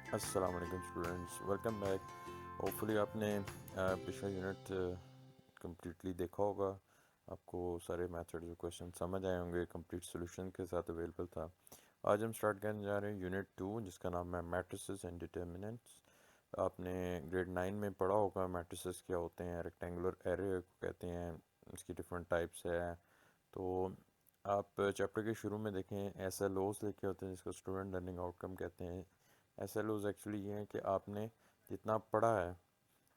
अस्सलाम वालेकुम students, welcome back. Hopefully आपने पिछला यूनिट कम्प्लीटली देखा होगा। आपको सारे मेथड जो क्वेश्चन समझ आए होंगे, कंप्लीट सॉल्यूशन के साथ अवेलेबल था। आज हम स्टार्ट करने जा रहे हैं यूनिट 2, जिसका नाम है मैट्रिसेस एंड डिटर्मिनेंट्स। आपने ग्रेड 9 में पढ़ा होगा मैट्रिसेस क्या होते हैं, रेक्टेंगुलर एरे को कहते हैं, इसकी डिफरेंट टाइप्स है। तो आप चैप्टर के शुरू में देखें एस एल ओज लिखे होते हैं, जिसको स्टूडेंट लर्निंग आउटकम कहते हैं। एस एल ओज एक्चुअली ये है कि आपने जितना पढ़ा है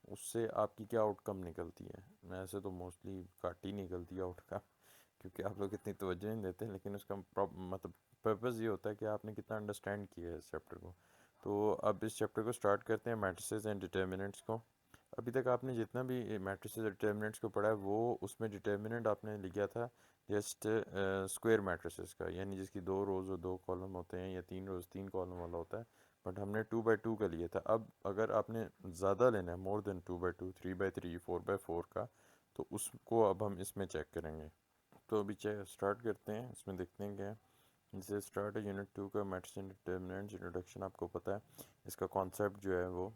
उससे आपकी क्या आउटकम निकलती है। वैसे तो मोस्टली घट ही निकलती है आउटकम, क्योंकि आप लोग इतनी तवज्जो नहीं देते, लेकिन उसका मतलब पर्पज़ ये होता है कि आपने कितना अंडरस्टैंड किया है इस चैप्टर को। तो अब इस चैप्टर को स्टार्ट करते हैं, मैट्रिसेस एंड डिटर्मिनेंट्स को। अभी तक आपने जितना भी मैट्रिसेस डिटर्मिनेंट्स को पढ़ा है, वो उसमें डिटर्मिनेंट आपने लिखा था जस्ट स्क्वायर मैट्रिसेस का, यानी जिसकी 2 रोज़ और 2 कॉलम होते हैं, या 3 रोज़ 3 कॉलम वाला होता है। बट हमने 2 बाई 2 का लिया था। अब अगर आपने ज़्यादा लेना है, more than 2 by 2, 3 by 3, 4 by 4 का, तो उसको अब हम इसमें चेक करेंगे। तो अभी चेक स्टार्ट करते हैं, इसमें देखते हैं क्या है। इसे स्टार्ट है यूनिट 2 का मैट्रिक्स एंड डिटर्मिनेंट्स इंट्रोडक्शन। आपको पता है इसका कॉन्सेप्ट जो है वो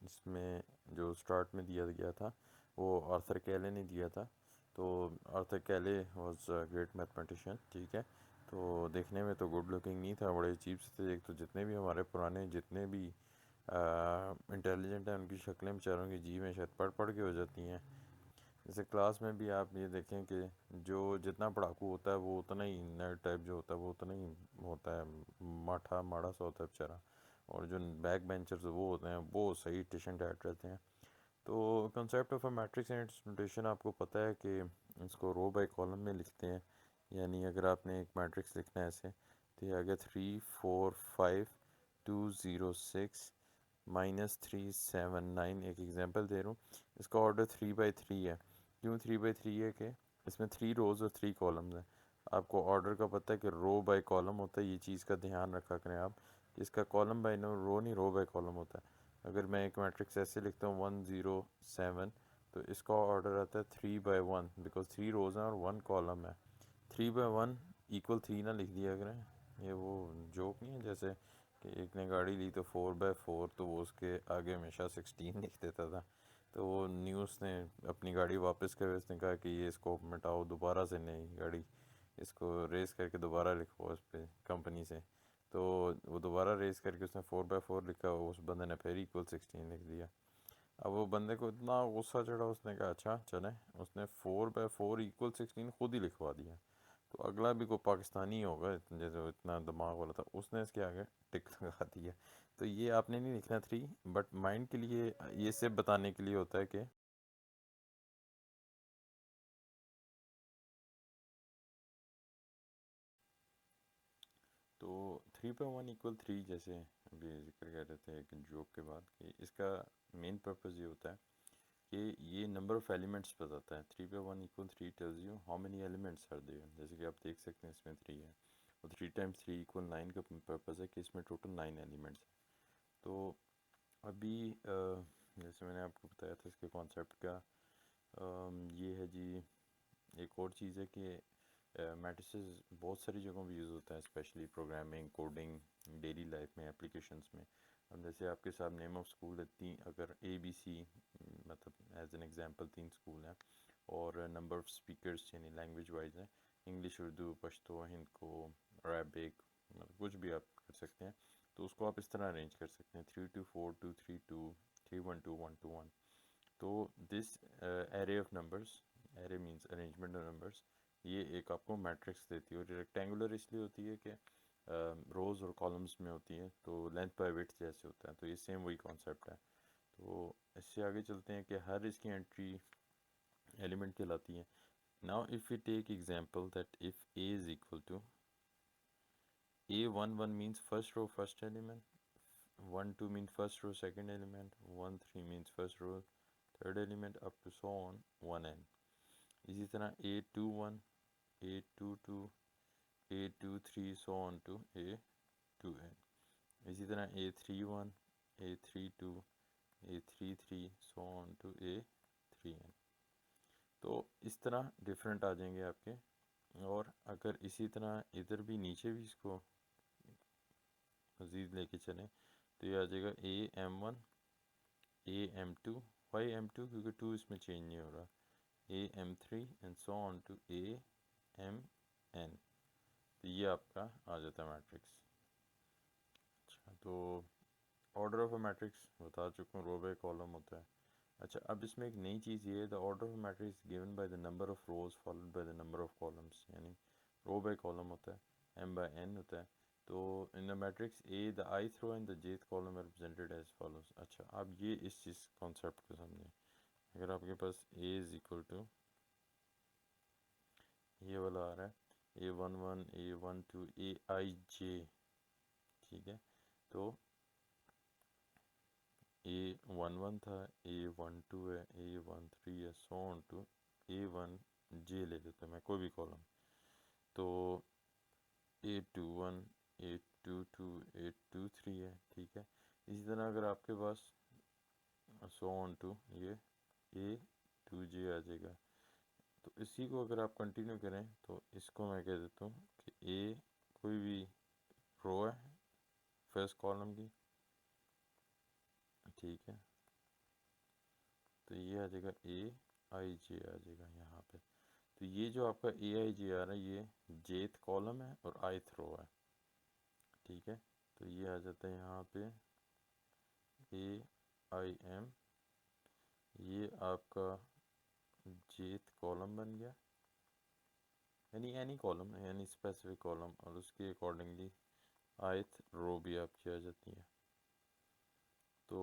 इसमें जो स्टार्ट में दिया गया था वो आर्थर कैले ने दिया था। तो आर्थर कैले वाज अ ग्रेट मैथमेटिशियन, ठीक है। तो देखने में तो गुड लुकिंग नहीं था, बड़े अजीब से थे। एक तो जितने भी हमारे पुराने जितने भी इंटेलिजेंट हैं, उनकी शक्लें बेचारों की जी में शायद पढ़ पढ़ के हो जाती हैं। जैसे क्लास में भी आप ये देखें कि जो जितना पढ़ाकू होता है वो उतना ही नर्ड टाइप जो होता है वो उतना ही होता है, माठा माड़ा सा होता है बेचारा। और जो बैक बेंचर्स वो होते हैं वो सही टिशन टाइट रहते हैं। तो concept of a matrix and it's notation आपको पता है कि इसको रो बाय कॉलम में लिखते हैं। यानी अगर आपने एक मैट्रिक्स लिखना है ऐसे, तो ये आ गया 3 4 5 2 0 6 -3 7 9। एक एग्जांपल दे रहा हूँ, इसका ऑर्डर 3 बाई 3 है। क्यों 3 बाई 3 है कि इसमें 3 रोज़ और 3 कॉलम्स हैं। आपको ऑर्डर का पता है कि रो बाय कॉलम होता है, ये चीज़ का ध्यान रखा करें आप। इसका कॉलम बाय नो रो नहीं, रो बाय कॉलम होता है। अगर मैं एक मैट्रिक्स ऐसे लिखता हूँ 1 0 7, तो इसका ऑर्डर आता है 3 बाई 1, बिकॉज 3 रोज़ हैं और 1 कॉलम है। 3 बाई 1 इक्वल 3 ना लिख दिया करें। ये वो जोक नहीं है जैसे कि एक ने गाड़ी ली तो 4 बाई 4, तो वो उसके आगे हमेशा 16 लिख देता था। तो वो न्यूज़ ने अपनी गाड़ी वापस कर, उसने कहा कि ये इसको मिटाओ, दोबारा से नई गाड़ी इसको रेस करके दोबारा लिखो उस पर कंपनी से। तो वो दोबारा रेस करके उसने 4 बाई 4 लिखा, उस बंदे ने फिर इक्वल 16 लिख दिया। अब वो बंदे को इतना गुस्सा चढ़ा, उसने कहा अच्छा चले, उसने 4 बाई 4 इक्वल 16 खुद ही लिखवा दिया। तो अगला भी कोई पाकिस्तानी होगा जैसे वो इतना दिमाग वाला था, उसने इसके आगे टिक लगा दिया। तो ये आपने नहीं लिखना 3, बट माइंड के लिए ये सिर्फ बताने के लिए होता है कि तो 3 बाई 1 इक्वल 3, जैसे अभी जिक्र कर रहे थे एक जोक के बाद, कि इसका मेन पर्पज़ ये होता है कि ये नंबर ऑफ़ एलिमेंट्स बताता है। 3 by 1 equal 3 tells you how many elements are there. जैसे कि आप देख सकते हैं इसमें 3 है, और 3 टाइम्स 3 इक्वल 9 का पर्पज़ है कि इसमें टोटल 9 एलिमेंट्स हैं। तो अभी जैसे मैंने आपको बताया था इसके कॉन्सेप्ट का, ये है जी। एक और चीज़ है कि मैट्रिसेस बहुत सारी जगहों पे यूज़ होता है, specially programming, coding, daily life में, एप्लीकेशंस में। अब जैसे आपके साथ नेम ऑफ स्कूल है, तीन अगर ABC, मतलब एज एन एग्जांपल 3 स्कूल हैं, और नंबर ऑफ स्पीकर्स यानी लैंग्वेज वाइज हैं, इंग्लिश, उर्दू, पश्तो, हिंद को, अरबिक, मतलब कुछ भी आप कर सकते हैं। तो उसको आप इस तरह अरेंज कर सकते हैं 3 2 4 2 3 2 3 1 2 1 2 1। तो this array of numbers, array means arrangement of numbers, ये एक आपको मैट्रिक्स देती है। और रेक्टेंगुलर इसलिए होती है कि रोज़ और कॉलम्स में होती है, तो लेंथ बाय विड्थ जैसे होता है। तो ये सेम वही कॉन्सेप्ट है। तो इससे आगे चलते हैं कि हर इसकी एंट्री एलिमेंट कहलाती है। Now if we take example that if a is equal to a11 means first row first element, 1 2 mean first row second element, 1 3 means first row third element, up to so on 1n। इसी तरह A21, A22, A23, so on to A2n। इसी तरह A31, A32, A33, so on to A3n। तो इस तरह different आ जाएंगे आपके। और अगर इसी तरह इधर भी नीचे भी इसको मज़ीद लेके चलें तो ये आ जाएगा AM1 AM2। Y M2? क्योंकि 2 इसमें चेंज नहीं हो रहा। AM3 and so on to AMN। तो ये आपका आ जाता है मैट्रिक्स। अच्छा, तो ऑर्डर ऑफ अ मैट्रिक्स बता चुका हूँ, रो बाय कॉलम होता है। अच्छा, अब इसमें एक नई चीज़ ये है, the order of matrix given by the number of rose followed by the number of columns, यानी रो बाय कॉलम होता है, M बाय N होता है। तो in the matrix A the ith row and the jth column are represented as follows. अच्छा, अब ये इस चीज़ कॉन्सेप्ट को समझें। अगर आपके पास A इज़ इक्वल टू ये वाला आ रहा है A11 A12 AIJ, ठीक है, तो A11 था, A12 है, A13 है, सो ऑन टू A1J ले लेता मैं कोई भी कॉलम। तो A21 A22 A23 है, ठीक है। इसी तरह अगर आपके पास सो ऑन टू ये A2J आ जाएगा। तो इसी को अगर आप कंटिन्यू करें तो इसको मैं कह देता हूँ कि A कोई भी रो है फर्स्ट कॉलम की, ठीक है, तो ये आ जाएगा AIJ आ जाएगा यहाँ पे। तो ये जो आपका AIJ आ रहा है ये जेथ कॉलम है और ith रो है, ठीक है। तो ये आ जाता है यहाँ पे AIM, ये आपका जेथ कॉलम बन गया, यानी एनी कॉलम यानी स्पेसिफिक कॉलम, और उसके अकॉर्डिंगली ith रो भी आपकी आ जाती है। तो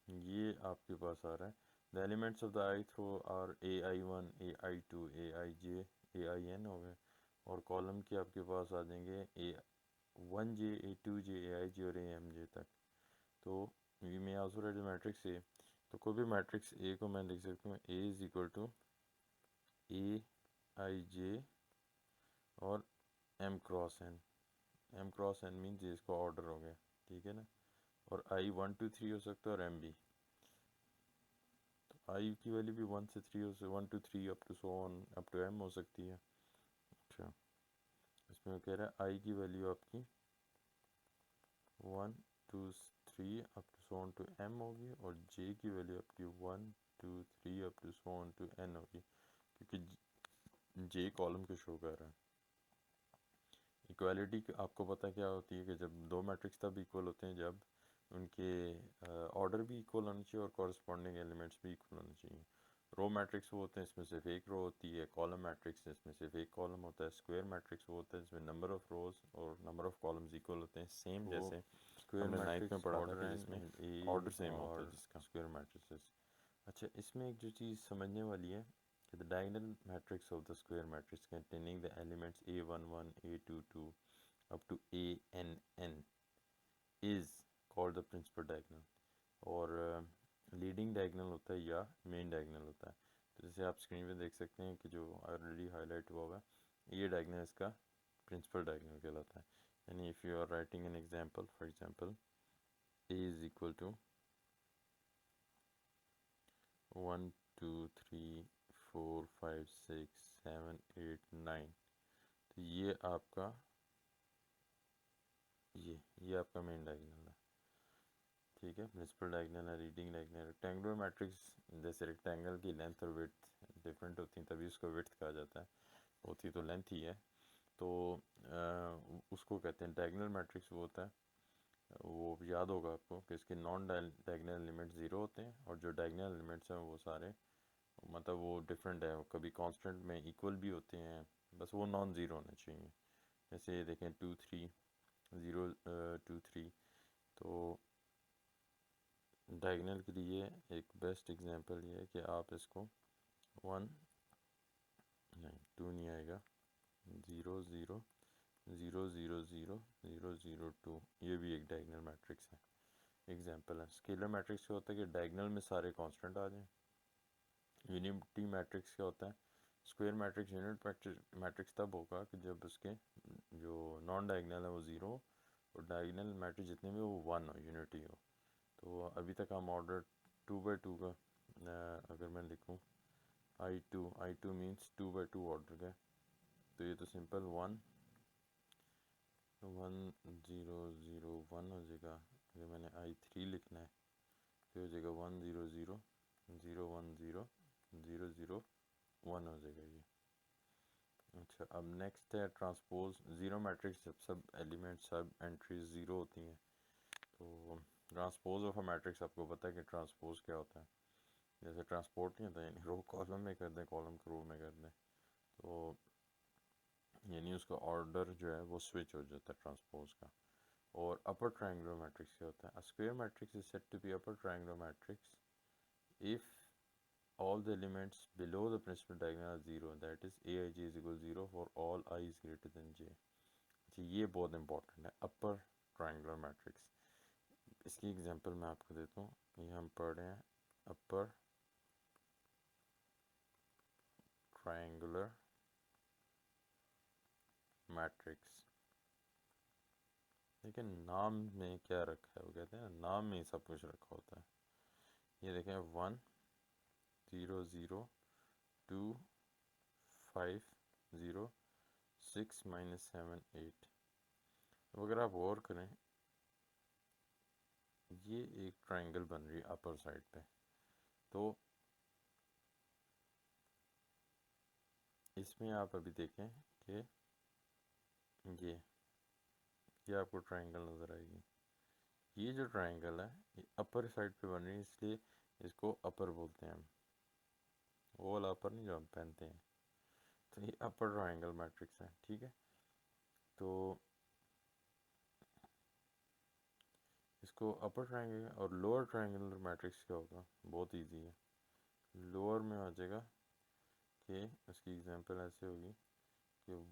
ये आपके पास आ रहा है the elements of the ith row are AI1 AI2 AIJ AIN हो गए, और कॉलम के आपके पास आ जाएंगे A1J A2J AIJ और AMJ तक। तो we may also write the matrix A. तो कोई भी मैट्रिक्स ए को मैं लिख सकता हूँ A is equal to AIJ और M क्रॉस N मीन्स ये इसका ऑर्डर हो गया, ठीक है ना। और I 1 2 3 हो सकता है और M भी। तो I की वैल्यू भी 1 से 3 हो सकती, 1 2 3 up to so on up to M हो सकती है। अच्छा, इसमें वो कह रहा है I की वैल्यू आपकी 1 2 3 up to so on to M होगी, और J की वैल्यू आपकी 1 2 3 up to so on to N होगी, क्योंकि J कॉलम को शो कर रहा है। इक्वालिटी आपको पता क्या होती है कि जब दो मैट्रिक्स तब इक्वल होते हैं जब उनके ऑर्डर भी इक्वल होना चाहिए और कॉरस्पॉन्डिंग एलिमेंट्स भी इक्वल होने चाहिए। रो मैट्रिक्स वो होते हैं इसमें सिर्फ एक रो होती है, कॉलम मैट्रिक्स इसमें सिर्फ एक कॉलम होता है, स्क्वायर मैट्रिक्स वो होता है जिसमें नंबर ऑफ रोज और नंबर ऑफ कॉलम्स इक्वल होते हैं, सेम जैसे स्क्वायर हमने नाइन्थ में मैट्रिक्स पढ़ा था ऑर्डर कि एन जिसमें ए ऑर्डर सेम होता है और जिसका स्क्वायर मैट्रिसेस। अच्छा, इसमें एक जो चीज़ समझने वाली है कि the diagonal matrix of the square matrix containing the elements A11 A22 up to ANN is called the principal diagonal, और लीडिंग डायगोनल होता है या मेन डायगोनल होता है। तो जैसे आप स्क्रीन पे देख सकते हैं कि जो ऑलरेडी हाईलाइट हुआ हुआ है ये डायगोनल इसका प्रिंसिपल डायगोनल कहलाता है। यानी if you are writing an example, for example A is equal to 1 2 3 4 5 6 7 8 9, तो ये आपका ये आपका मेन डायगोनल है, ठीक है। प्रिंसिपल डायगोनल है, रीडिंग डायगोनल। रेक्टेंगुलर मैट्रिक्स जैसे रेक्टेंगल की लेंथ और विड्थ डिफरेंट होती हैं तभी उसको विड्थ कहा जाता है, होती तो लेंथ ही है। तो उसको कहते हैं डायगोनल मैट्रिक्स वो होता है, वो याद होगा आपको कि इसके नॉन डायगोनल एलिमेंट्स ज़ीरो होते हैं और जो डायगोनल एलिमेंट्स हैं वो सारे मतलब वो डिफरेंट है, कभी कांस्टेंट में इक्वल भी होते हैं, बस वो नॉन ज़ीरो होने चाहिए। जैसे ये देखें 2 3 0 2 3, तो डायगोनल के लिए एक बेस्ट एग्जांपल ये है कि आप इसको 1 नहीं 2 नहीं आएगा, 0 0 0 0 0 0 0 2, ये भी एक डायगोनल मैट्रिक्स है, एग्जांपल है। स्केलर मैट्रिक्स क्या होता है कि डायगोनल में सारे कांस्टेंट आ जाएं। यूनिटी मैट्रिक्स क्या होता है, स्क्वायर मैट्रिक्स यूनिट मैट्रिक्स तब होगा कि जब उसके जो नॉन डायगोनल है वो ज़ीरो और डायगोनल मैट्रिक्स जितने भी वो 1 हो, यूनिटी हो। तो अभी तक हम ऑर्डर 2 बाई 2 का अगर मैं लिखूँ I2 मीन्स 2 बाई 2 ऑर्डर का, तो ये तो सिंपल 1 1001 हो जाएगा। ये मैंने I3 लिखना है, फिर हो जाएगा 100 010 001 हो जाएगा ये। अच्छा, अब नेक्स्ट है ट्रांसपोज ज़ीरो मैट्रिक्स। जब सब एलिमेंट सब एंट्रीज ज़ीरो होती हैं तो ट्रांसपोज ऑफ अ मैट्रिक्स आपको पता है कि ट्रांसपोज क्या होता है। जैसे ट्रांसपोर्ट नहीं होता, यानी रो कॉलम में कर दें, कॉलम को रो में कर दें, तो यानी उसका ऑर्डर जो है वो स्विच हो जाता है ट्रांसपोज का। और अपर ट्रायंगुलर मैट्रिक्स क्या होता है? A square matrix is said to be upper triangular matrix if all the elements below the principal diagonal are zero, that is aij is equal to 0 for all I is greater than j। अच्छा, ये बहुत important है, अपर triangular matrix. इसकी example मैं आपको देता हूँ। ये हम पढ़ रहे हैं अपर ट्रायंगुलर मैट्रिक्स, लेकिन नाम में क्या रखा है? वो कहते हैं नाम में ही सब कुछ रखा होता है। ये देखें 1 0 0 2 5 0 6 - 7 8। अब अगर आप गौर करें, ये एक ट्रायंगल बन रही है अपर साइड पे, तो इसमें आप अभी देखें कि ये आपको ट्रायंगल नज़र आएगी। ये जो ट्रायंगल है ये अपर साइड पे बन रही है, इसलिए इसको अपर बोलते हैं हम। वो वाला अपर नहीं जो हम पहनते हैं। तो ये अपर ट्रायंगल मैट्रिक्स है, ठीक है। तो इसको अपर ट्रायंगल और लोअर ट्रायंगुलर मैट्रिक्स क्या होगा? बहुत इजी है। लोअर में आ जाएगा कि उसकी एग्जांपल ऐसे होगी कि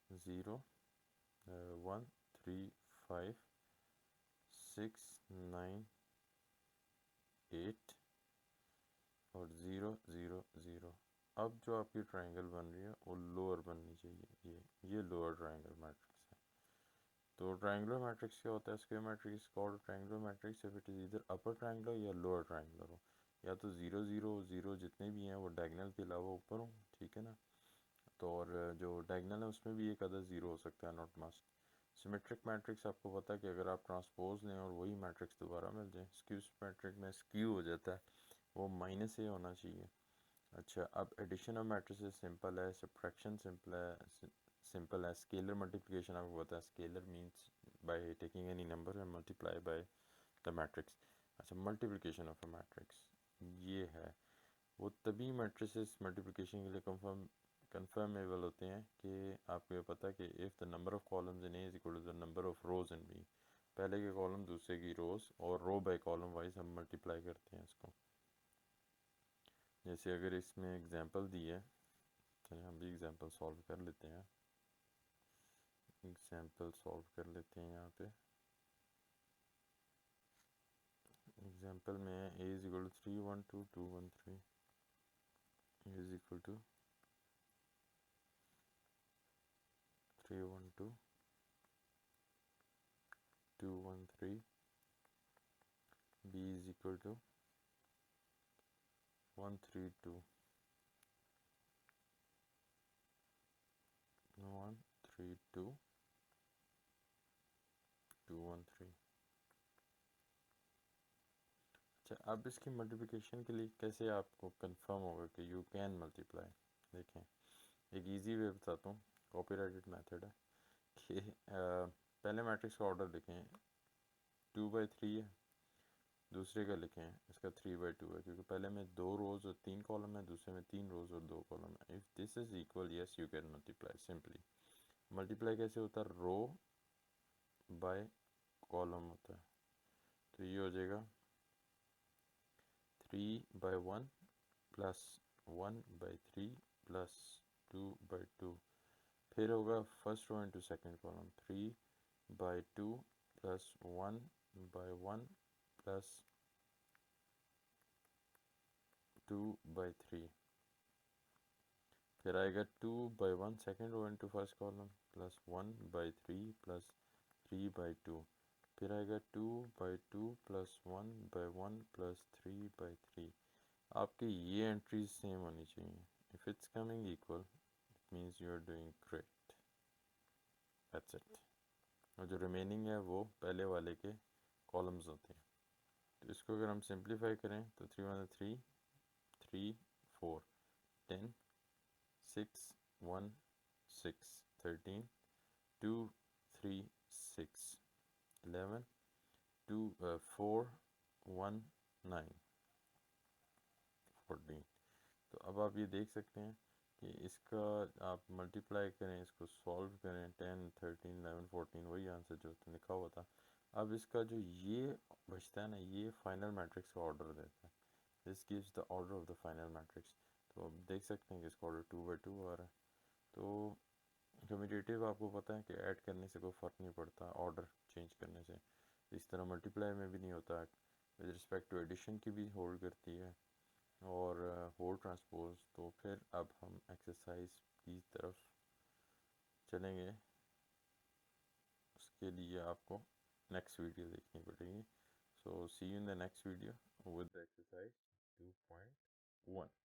0 1 3 5 6 9 8 और 0 0 0। अब जो आपकी ट्रायंगल बन रही है वो लोअर बननी चाहिए। ये लोअर ट्रायंगल मैट्रिक्स है। तो ट्रायंगुलर मैट्रिक्स क्या होता है? Square matrix called triangular matrix if it is इधर अपर ट्रायंगुलर या लोअर ट्रायंगुलर हो, या तो 0 0 0 जितने भी हैं वो डायगोनल के अलावा ऊपर हो, ठीक है ना। तो और जो डायगोनल है उसमें भी एक अदर ज़ीरो हो सकता है, नॉट मस्ट। सिमेट्रिक मैट्रिक्स आपको पता है कि अगर आप ट्रांसपोज लें और वही मैट्रिक्स दोबारा मिल जाए, स्क्यू मैट्रिक में स्क्यू हो जाता है, वो -a होना चाहिए। अच्छा, अब एडिशन ऑफ मैट्रिसेस सिंपल है, सब्ट्रैक्शन सिंपल है, स्केलर मल्टीप्लिकेशन आपको पता है, scalar means by taking any number and multiply by the matrix. अच्छा, मल्टीप्लिकेशन ऑफ अ मैट्रिक्स ये है, वो तभी मैट्रिसेस मल्टीप्लिकेशन के लिए कन्फर्मेबल होते हैं कि आपको ये पता है कि if the number of columns in A is equal to the number of rows in B, पहले के कॉलम दूसरे की रोज और रो बाय कॉलम वाइज हम मल्टीप्लाई करते हैं इसको। जैसे अगर इसमें एग्जांपल दी है, चलिए हम भी एग्जांपल सॉल्व कर लेते हैं। एग्जांपल सॉल्व कर लेते हैं यहाँ पे। एग्जांपल में a is equal to 3 1 2 2 1 3, a is equal to 3 1 2 2 1 3, b is equal to 1 3 2 1 3 2 2 1 3। अच्छा, अब इसकी मल्टीप्लिकेशन के लिए कैसे आपको कंफर्म होगा कि यू कैन मल्टीप्लाई? देखें, एक इजी वे बताता हूँ, कॉपीराइटेड मेथड है कि पहले मैट्रिक्स का ऑर्डर लिखें, 2/3 है, दूसरे का लिखें इसका 3/2 है, क्योंकि पहले में 2 रोज़ और 3 कॉलम है, दूसरे में 3 रोज़ और 2 कॉलम है। If this is equal, yes you can multiply. Simply multiply कैसे होता है? रो बाय कॉलम होता है। तो ये हो जाएगा 3/1 प्लस 1/3 प्लस 2/2। फिर होगा first row into second column, 3/2 plus 1/1 plus 2/3। फिर आएगा 2/1 second row into first column plus 1/3 plus 3/2। फिर आएगा 2/2 प्लस 1/1 प्लस 3/3। आपके ये एंट्रीज सेम होनी चाहिए। If it's coming equal, it means you are doing great. That's it. और जो रिमेनिंग है वो पहले वाले के कॉलम्स होते हैं। तो इसको अगर हम सिंप्लीफाई करें तो 3 3 4 10 6 1 6 13 2 3 6 11 2 4 1 9 14। तो अब आप ये देख सकते हैं कि इसका आप मल्टीप्लाई करें, इसको सॉल्व करें, 10 13 11 14 वही आंसर जो लिखा हुआ था। अब इसका जो ये बचता है ना, ये फाइनल मैट्रिक्स का ऑर्डर देता है। This gives the order of the final matrix. तो आप देख सकते हैं कि इसका ऑर्डर 2/2 आ रहा है। तो कम्यूटेटिव आपको पता है कि ऐड करने से कोई फ़र्क नहीं पड़ता, ऑर्डर चेंज करने से। इस तरह मल्टीप्लाई में भी नहीं होता, विद रिस्पेक्ट टू एडिशन की भी होल्ड करती है और होल ट्रांसपोज। तो फिर अब हम एक्सरसाइज की तरफ चलेंगे। उसके लिए आपको नेक्स्ट वीडियो देखनी पड़ेगी। So see you in the next video with the exercise 2.1।